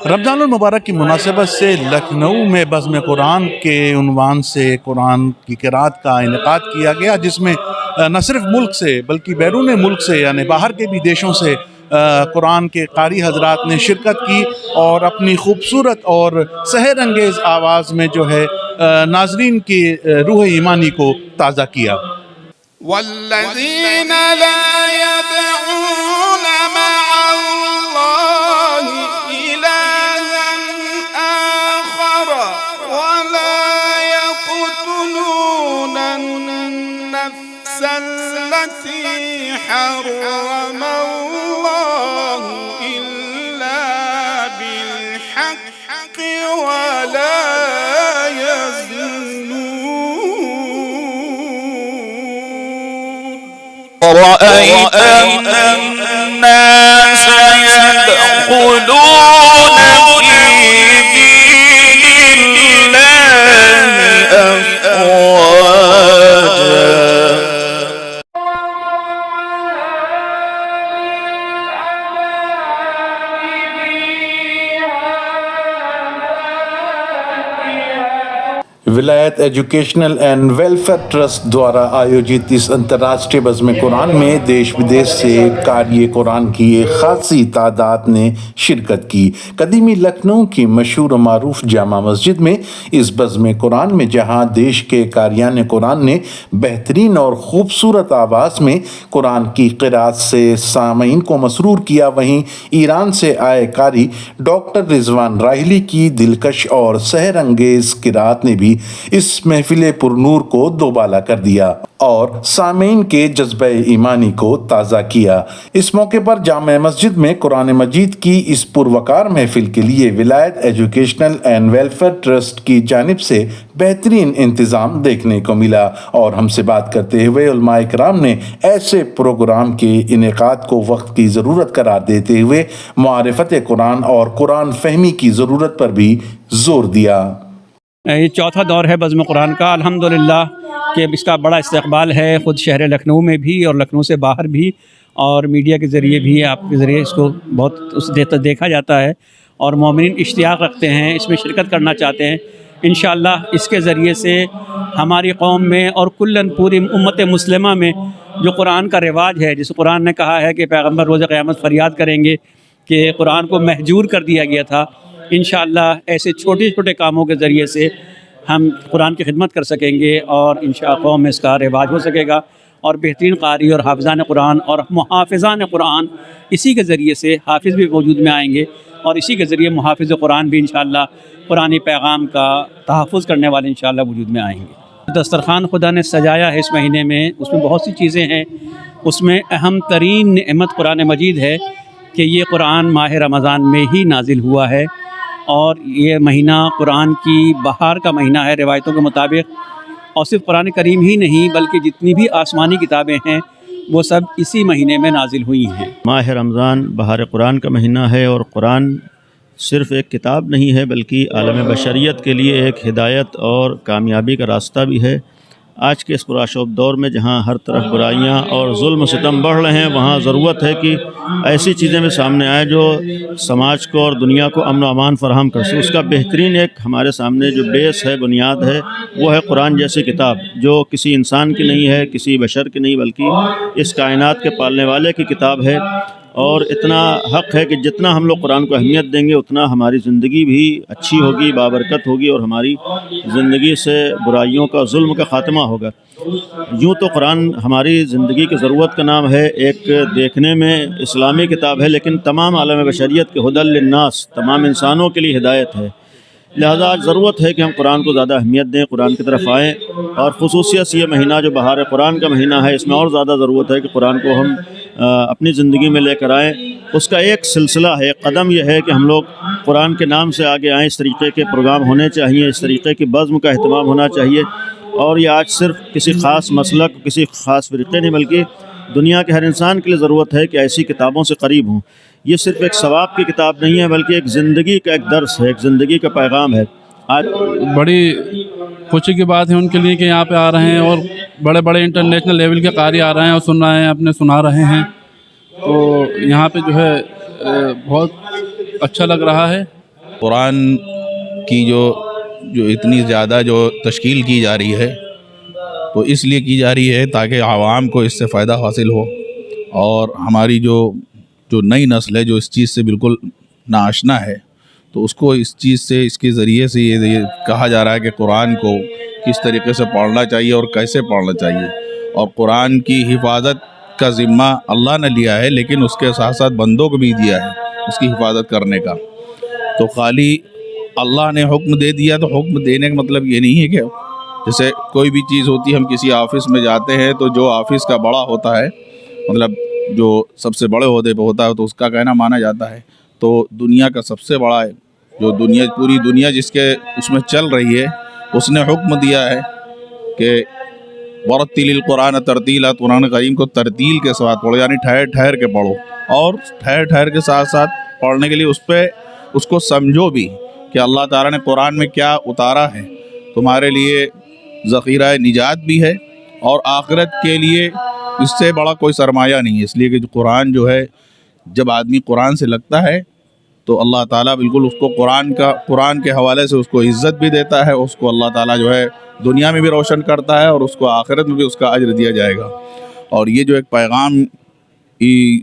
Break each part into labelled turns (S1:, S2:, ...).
S1: رمضان المبارک کی مناسبت سے لکھنؤ میں بزم قرآن کے عنوان سے قرآن کی قرأت کا انعقاد کیا گیا، جس میں نہ صرف ملک سے بلکہ بیرون ملک سے یعنی باہر کے بھی دیشوں سے قرآن کے قاری حضرات نے شرکت کی اور اپنی خوبصورت اور سحر انگیز آواز میں جو ہے ناظرین کی روح ایمانی کو تازہ کیا۔
S2: والذین لا يدعون مع اللہ الہا آخر ولا يقتلون النفس التي حرم اللہ الا بالحق ولا يزنون رأيت الناس يدخلون في دين الله أفواجا
S1: ولایت ایجوکیشنل اینڈ ویلفیئر ٹرسٹ دوارا آیوجت اس انترراشٹریہ بزم قرآن میں دیش ودیش سے قاری قرآن کی ایک خاصی تعداد نے شرکت کی۔ قدیمی لکھنؤ کی مشہور و معروف جامع مسجد میں اس بزم قرآن میں جہاں دیش کے قاریان قرآن نے بہترین اور خوبصورت آواز میں قرآن کی قرأت سے سامعین کو مسرور کیا، وہیں ایران سے آئے قاری ڈاکٹر رضوان راحلی کی دلکش اور سحر انگیز قرأت نے بھی اس محفل پرنور کو دوبالا کر دیا اور سامعین کے جذبہ ایمانی کو تازہ کیا۔ اس موقع پر جامع مسجد میں قرآن مجید کی اس پروقار محفل کے لیے ولایت ایجوکیشنل اینڈ ویلفیئر ٹرسٹ کی جانب سے بہترین انتظام دیکھنے کو ملا، اور ہم سے بات کرتے ہوئے علماء کرام نے ایسے پروگرام کے انعقاد کو وقت کی ضرورت قرار دیتے ہوئے معرفت قرآن اور قرآن فہمی کی ضرورت پر بھی زور دیا۔
S3: یہ چوتھا دور ہے بزم قرآن کا، الحمدللہ کہ اس کا بڑا استقبال ہے خود شہر لکھنؤ میں بھی اور لکھنؤ سے باہر بھی، اور میڈیا کے ذریعے بھی آپ کے ذریعے اس کو بہت دیکھا جاتا ہے، اور مومنین اشتیاق رکھتے ہیں، اس میں شرکت کرنا چاہتے ہیں۔ انشاءاللہ اس کے ذریعے سے ہماری قوم میں اور کلاً پوری امت مسلمہ میں جو قرآن کا رواج ہے، جس قرآن نے کہا ہے کہ پیغمبر روز قیامت فریاد کریں گے کہ قرآن کو مہجور کر دیا گیا تھا، انشاءاللہ ایسے چھوٹے چھوٹے کاموں کے ذریعے سے ہم قرآن کی خدمت کر سکیں گے، اور انشاءاللہ قوم میں اس کا رواج ہو سکے گا، اور بہترین قاری اور حافظان قرآن اور محافظان قرآن اسی کے ذریعے سے حافظ بھی وجود میں آئیں گے، اور اسی کے ذریعے محافظ قرآن بھی انشاءاللہ قرآنی پیغام کا تحفظ کرنے والے انشاءاللہ وجود میں آئیں گے۔ دسترخوان خدا نے سجایا ہے اس مہینے میں، اس میں بہت سی چیزیں ہیں، اس میں اہم ترین نعمت قرآن مجید ہے کہ یہ قرآن ماہ رمضان میں ہی نازل ہوا ہے، اور یہ مہینہ قرآن کی بہار کا مہینہ ہے روایتوں کے مطابق، اور صرف قرآن کریم ہی نہیں بلکہ جتنی بھی آسمانی کتابیں ہیں وہ سب اسی مہینے میں نازل ہوئی ہیں۔
S4: ماہ رمضان بہار قرآن کا مہینہ ہے، اور قرآن صرف ایک کتاب نہیں ہے بلکہ عالم بشریت کے لیے ایک ہدایت اور کامیابی کا راستہ بھی ہے۔ آج کے اس پرآشوب دور میں جہاں ہر طرف برائیاں اور ظلم و ستم بڑھ رہے ہیں، وہاں ضرورت ہے کہ ایسی چیزیں بھی سامنے آئیں جو سماج کو اور دنیا کو امن و امان فراہم کر سکے۔ اس کا بہترین ایک ہمارے سامنے جو بیس ہے، بنیاد ہے، وہ ہے قرآن جیسی کتاب، جو کسی انسان کی نہیں ہے، کسی بشر کی نہیں، بلکہ اس کائنات کے پالنے والے کی کتاب ہے۔ اور اتنا حق ہے کہ جتنا ہم لوگ قرآن کو اہمیت دیں گے اتنا ہماری زندگی بھی اچھی ہوگی، بابرکت ہوگی، اور ہماری زندگی سے برائیوں کا، ظلم کا خاتمہ ہوگا۔ یوں تو قرآن ہماری زندگی کی ضرورت کا نام ہے، ایک دیکھنے میں اسلامی کتاب ہے، لیکن تمام عالم بشریت کے ہدی للناس، تمام انسانوں کے لیے ہدایت ہے۔ لہذا آج ضرورت ہے کہ ہم قرآن کو زیادہ اہمیت دیں، قرآن کی طرف آئیں، اور خصوصیت سے یہ مہینہ جو بہار قرآن کا مہینہ ہے، اس میں اور زیادہ ضرورت ہے کہ قرآن کو ہم اپنی زندگی میں لے کر آئیں۔ اس کا ایک سلسلہ ہے، ایک قدم یہ ہے کہ ہم لوگ قرآن کے نام سے آگے آئیں، اس طریقے کے پروگرام ہونے چاہیے، اس طریقے کی بزم کا اہتمام ہونا چاہیے، اور یہ آج صرف کسی خاص مسلک، کسی خاص فرقے نہیں، بلکہ دنیا کے ہر انسان کے لیے ضرورت ہے کہ ایسی کتابوں سے قریب ہوں۔ یہ صرف ایک ثواب کی کتاب نہیں ہے بلکہ ایک زندگی کا ایک درس ہے، ایک زندگی کا پیغام ہے۔ آج
S5: بڑی خوشی کی بات ہے ان کے لیے کہ یہاں پہ آ رہے ہیں اور بڑے بڑے انٹرنیشنل لیول کے قاری آ رہے ہیں اور سن رہے ہیں، اپنے سنا رہے ہیں، تو یہاں پہ جو ہے بہت अच्छा लग रहा है।
S6: कुरान की जो इतनी ज़्यादा जो तश्कील की जा रही है तो इसलिए की जा रही है ताकि आवाम को इससे फ़ायदा हासिल हो, और हमारी जो नई नस्ल है जो इस चीज़ से बिल्कुल नाआशना है तो उसको इस चीज़ से, इसके ज़रिए से ये कहा जा रहा है कि कुरान को किस तरीके से पढ़ना चाहिए और कैसे पढ़ना चाहिए। और कुरान की हिफाजत का ज़िम्मा अल्लाह ने लिया है, लेकिन उसके साथ साथ बंदों को भी दिया है उसकी हिफाजत करने का। तो खाली अल्लाह ने हुक्म दे दिया तो हुक्म देने का मतलब ये नहीं है कि जैसे कोई भी चीज़ होती है, हम किसी ऑफ़िस में जाते हैं तो जो ऑफ़िस का बड़ा होता है, मतलब जो सबसे बड़े ओहदे पे होता है, तो उसका कहना माना जाता है। तो दुनिया का सबसे बड़ा है, जो दुनिया, पूरी दुनिया जिसके उसमें चल रही है, उसने हुक्म दिया है कि वरत्तिलिल कुरान तरतीला, कुरान करीम को तरतील के साथ पढ़ो, यानी ठहर ठहर के पढ़ो, और ठहर ठहर के साथ साथ पढ़ने के लिए उसको समझो भी कि अल्लाह ताला ने कुरान में क्या उतारा है। तुम्हारे लिए ज़ख़ीरा निजात भी है और आखिरत के लिए इससे बड़ा कोई सरमाया नहीं है। इसलिए कि कुरान जो है, जब आदमी कुरान से लगता है तो अल्लाह ताला बिल्कुल उसको कुरान के हवाले से उसको इज़्ज़त भी देता है, उसको अल्लाह ताला जो है दुनिया में भी रोशन करता है और उसको आखिरत में भी उसका अज्र दिया जाएगा। और ये जो एक पैगाम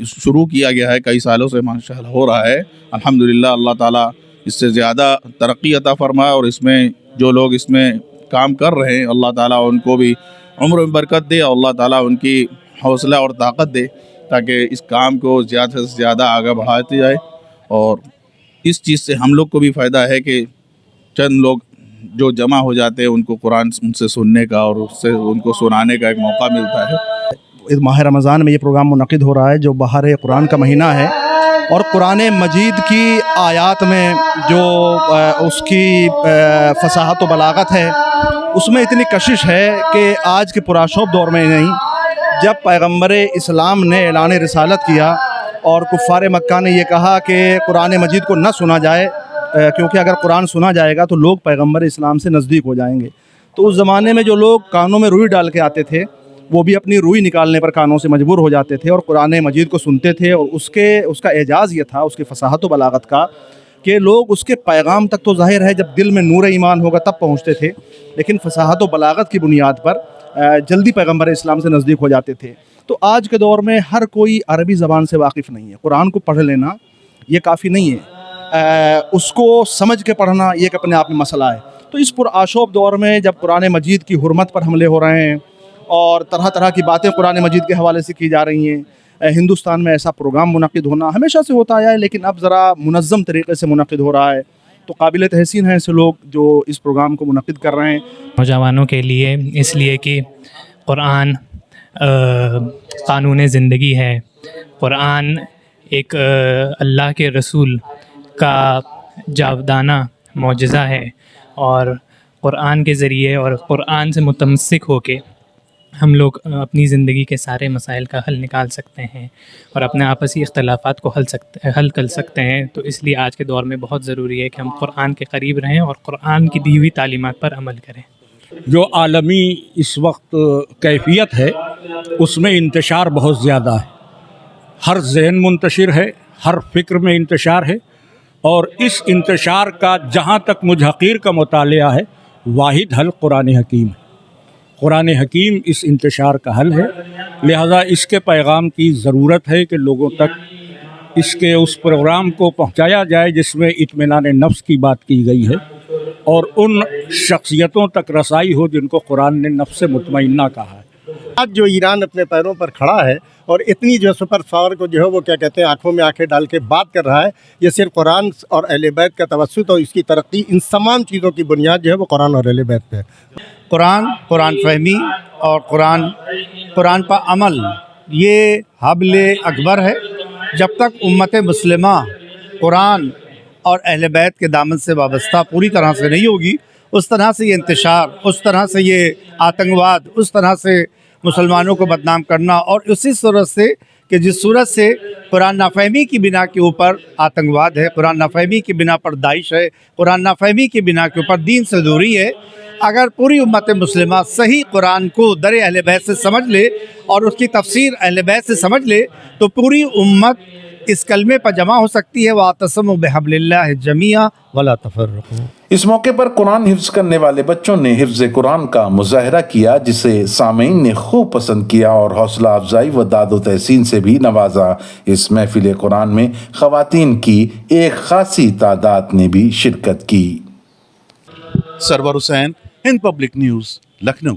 S6: शुरू किया गया है, कई सालों से माशाअल्लाह हो रहा है, अल्हम्दुलिल्लाह, अल्लाह ताला इससे ज़्यादा तरक्की अता फरमाए, और इसमें जो लोग इसमें काम कर रहे हैं अल्लाह ताला उनको भी उम्र में बरकत दे, और अल्लाह ताला उनकी हौसला और ताकत दे ताकि इस काम को ज़्यादा से ज़्यादा आगे बढ़ाते जाए। और इस चीज़ से हम लोग को भी फ़ायदा है कि चंद लोग जो जमा हो जाते हैं उनको कुरान उनसे सुनने का और उससे उनको सुनाने का एक मौका मिलता है।
S7: इस माह रमज़ान में ये प्रोग्राम मुनक़िद हो रहा है जो बहार कुरान का महीना है, और कुरान मजीद की आयात में जो उसकी फसाहत व बलागत है, उसमें इतनी कशिश है कि आज के पुराशोभ दौर में नहीं, जब पैगम्बर इस्लाम ने ऐलान रिसालत किया और कुफ़ार मक्का ने ये कहा कि कुरान मजीद को न सुना जाए, क्योंकि अगर कुरान सुना जाएगा तो लोग पैगम्बर इस्लाम से नज़दीक हो जाएंगे। तो उस ज़माने में जो लोग कानों में रुई डाल के आते थे, वो भी अपनी रुई निकालने पर कानों से मजबूर हो जाते थे और कुरान मजीद को सुनते थे। और उसका एजाज़ ये था, उसकी फसाहत व बलागत का, कि लोग उसके पैगाम तक तो ज़ाहिर है जब दिल में नूर ईमान होगा तब पहुँचते थे, लेकिन फसाहत व बलागत की बुनियाद पर जल्दी पैगम्बर इस्लाम से नज़दीक हो जाते थे। तो आज के दौर में हर कोई अरबी ज़बान से वाकिफ़ नहीं है। कुरान को पढ़ लेना ये काफ़ी नहीं है, उसको समझ के पढ़ना ये एक अपने आप में मसला है। तो इस पुरआशोब दौर में जब कुरान मजीद की हुर्मत पर हमले हो रहे हैं और तरह तरह की बातें कुरान मजीद के हवाले से की जा रही हैं, हिंदुस्तान में ऐसा प्रोग्राम मुनक़िद होना हमेशा से होता आया है, लेकिन अब ज़रा मुनज़्ज़म तरीक़े से मुनक़िद हो रहा है। तो काबिल तहसीन है ऐसे लोग जो इस प्रोग्राम को मुनक़िद कर रहे हैं।
S8: नौजवानों के लिए इसलिए कि कुरान क़ानून ज़िंदगी है, कुरान एक अल्लाह के रसूल का जावदाना मौजज़ा है, और कुरान के ज़रिए और कुरान से मुतमस्सिक होके हम लोग अपनी ज़िंदगी के सारे मसाइल का हल निकाल सकते हैं और अपने आपसी इख्तलाफात को हल कर सकते हैं। तो इसलिए आज के दौर में बहुत ज़रूरी है कि हम कुरान के करीब रहें और कुरान की दी हुई तालीमात पर अमल करें।
S9: जो आलमी इस वक्त कैफियत है उसमें इंतशार बहुत ज़्यादा है, हर जहन मुंतशिर है, हर फ़िक्र में इंतशार है, और इस इंतशार का जहाँ तक मुझहक़ीर का मुतालिया है, वाहिद हल कुरान हकीम है। कुरान हकीम इस इंतशार का हल है, लिहाजा इसके पैगाम की ज़रूरत है कि लोगों तक इसके उस प्रोग्राम को पहुँचाया जाए जिसमें इत्मीनान नफ्स की बात की गई है और उन शख्सियतों तक रसाई हो जिनको कुरान ने नफ्स मुतमइन्ना कहा है।
S10: आज जो ईरान अपने पैरों पर खड़ा है और इतनी जो सुपर पावर को जो है वो क्या कहते हैं आंखों में आंखें डाल के बात कर रहा है, ये सिर्फ कुरान और अहले बैत का तवस्सुत और इसकी तरक्की, इन तमाम चीज़ों की बुनियाद जो है वो कुरान और अहले बैत पे है।
S7: कुरान फहमी और कुरान पर अमल ये हब्ल अकबर है। जब तक उम्मत मुस्लिमा कुरान और अहले बैत के दामन से वाबस्ता पूरी तरह से नहीं होगी, उस तरह से ये इंतशार, उस तरह से ये आतंकवाद, उस तरह से मुसलमानों को बदनाम करना, और उसी सूरत से कि जिस सूरत से कुरान नाफहमी की बिना के ऊपर आतंकवाद है, कुरान नाफहमी की बिना पर दाइश है, कुरान नाफहमी की बिना के ऊपर दीन से दूरी है। अगर पूरी उम्मत मुस्लिमा सही कुरान को दर अहले बैत से समझ ले और उसकी तफसीर अहले बैत से समझ ले तो पूरी उम्मत اس کلمے پر جمع ہو سکتی ہے وَاعْتَصِمُوا بِحَبْلِ اللَّهِ جَمِيعًا وَلَا تَفَرَّقُوا۔
S1: اس موقع پر قرآن حفظ کرنے والے بچوں نے حفظ قرآن کا مظاہرہ کیا، جسے سامعین نے خوب پسند کیا اور حوصلہ افزائی و داد و تحسین سے بھی نوازا۔ اس محفل قرآن میں خواتین کی ایک خاصی تعداد نے بھی شرکت کی۔
S11: سرور حسین، ہند پبلک نیوز، لکھنؤ۔